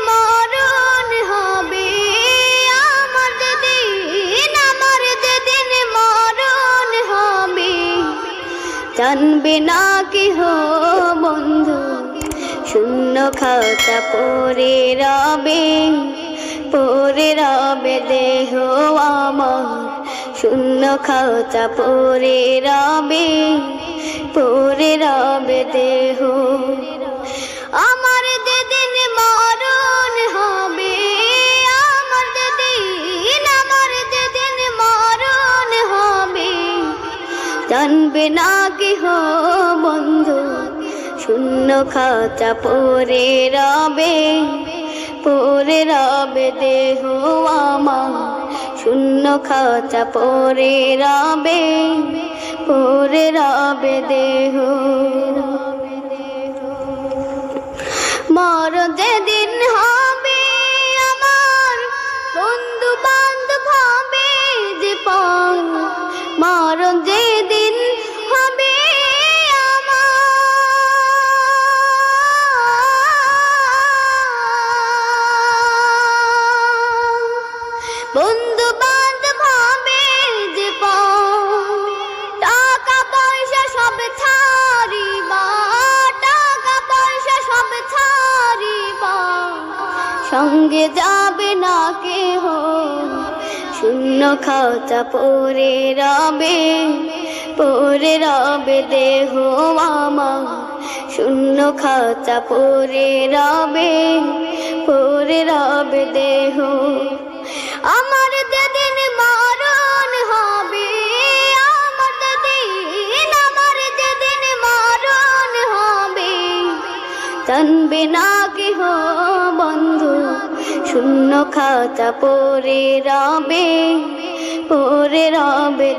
মরণ হবে, আমার যেদিন মরণ হবে, জানবে না কেহ বন্ধু, শূন্য খাতা পড়ে রবে দেহ আমার, শূন্য খাতা পড়ে রবে দেহ। আমার যেদিন মরণ হবে, আমার যেদিন মরণ হবে, জানবে না কেহ বন্ধু, শূন্য খাতা পড়ে রবে দেহ আমার, শূন্য খাতা পড়ে রবে দেহ। মরণ যেদিন হবে আমার, বন্ধু বান্ধব হবে যে পর, মরণ যেদিন হবে বন্ধু বান্ধব হবে যে টাকা পয়সা সব ছাড়িবা, টাকা পয়সা সব ছাড়িবা, সঙ্গে যাবে না কেহ, শূন্য খাতা পড়ে রবে দেহ আমার, শূন্য খাতা পড়ে রবে দেহ। আমার যেদিন মরণ হবে, আমার যেদিন মরণ হবে, জানবে না কেহ বন্ধু, শূন্য খাতা পড়ে রবে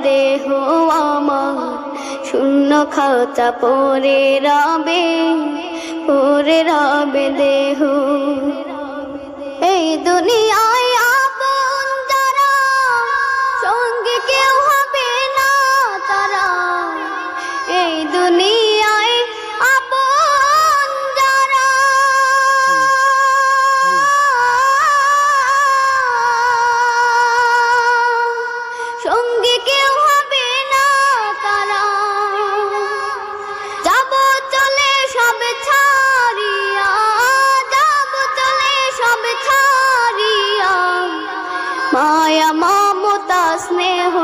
দেহ আমার, শূন্য খাতা পড়ে রবে দেহ। এই দুনিয়ায় আপন যারা, সঙ্গে কেউ হবে না তারা, এই দুনিয়ায় আপন যারা, সঙ্গে কেউ হবে না তারা, যাব চলে সব ছাড়িয়া, যাব চলে সব ছাড়িয়া, মায়া মমতা স্নেহ,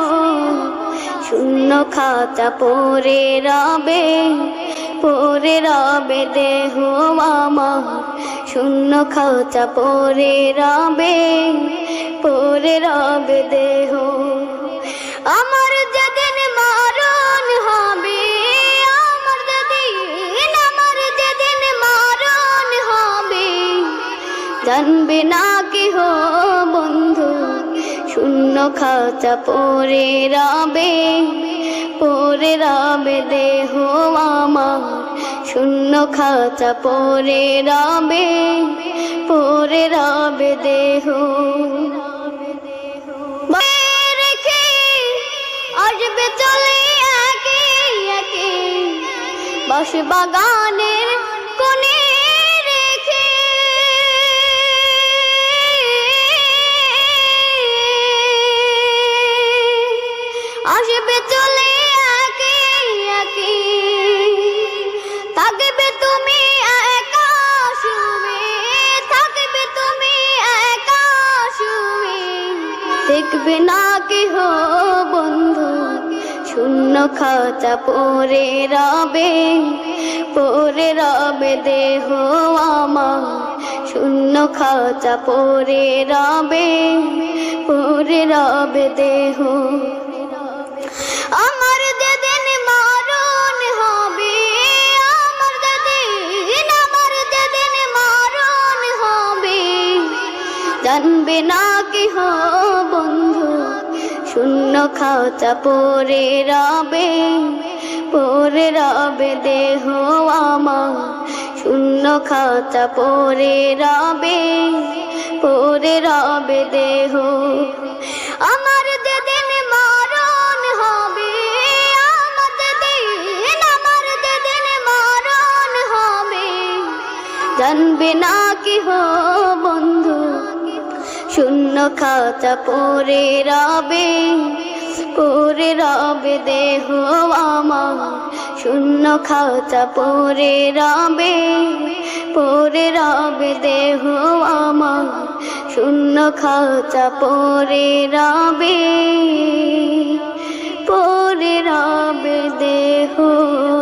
শূন্য খাতা পড়ে রবে দেহ আমার, শূন্য খাতা পড়ে রবে দেহ। আমার যেদিন মরণ হবে, আমার যেদিন মরণ হবে, জানবে না কেহ বন্ধু, শূন্য খাতা পড়ে রবে দেহ আমার, শূন্য খাতা পড়ে রবে দেহ। আসবে চলে একে একে, বাঁশ বাগানের কোণে রেখে, আসবে চলে একে একে, থাকবে তুমি একা শুয়ে, থাকবে তুমি একা শুয়ে, দেখবে না কেহ বন্ধু, শূন্য খাতা পড়ে রবে দেহ আমার, শূন্য খাতা পড়ে রবে দেহ। আমার যেদিন মরণ হবে, আমার যেদিন মরণ হবে, জানবে না কেহ বন্ধু, শূন্য খাতা পড়ে রবে দেহ আমার, শূন্য খাতা পড়ে রবে দেহ। আমার যেদিন মরণ হবে, আমার যেদিন মরণ হবে, জানবে না কেহ খাঁচা পরে রবে দেহ আমার, শূন্য খাঁচা পরে রবে দেহ আমার, শূন্য খাঁচা পরে রবে দেহ।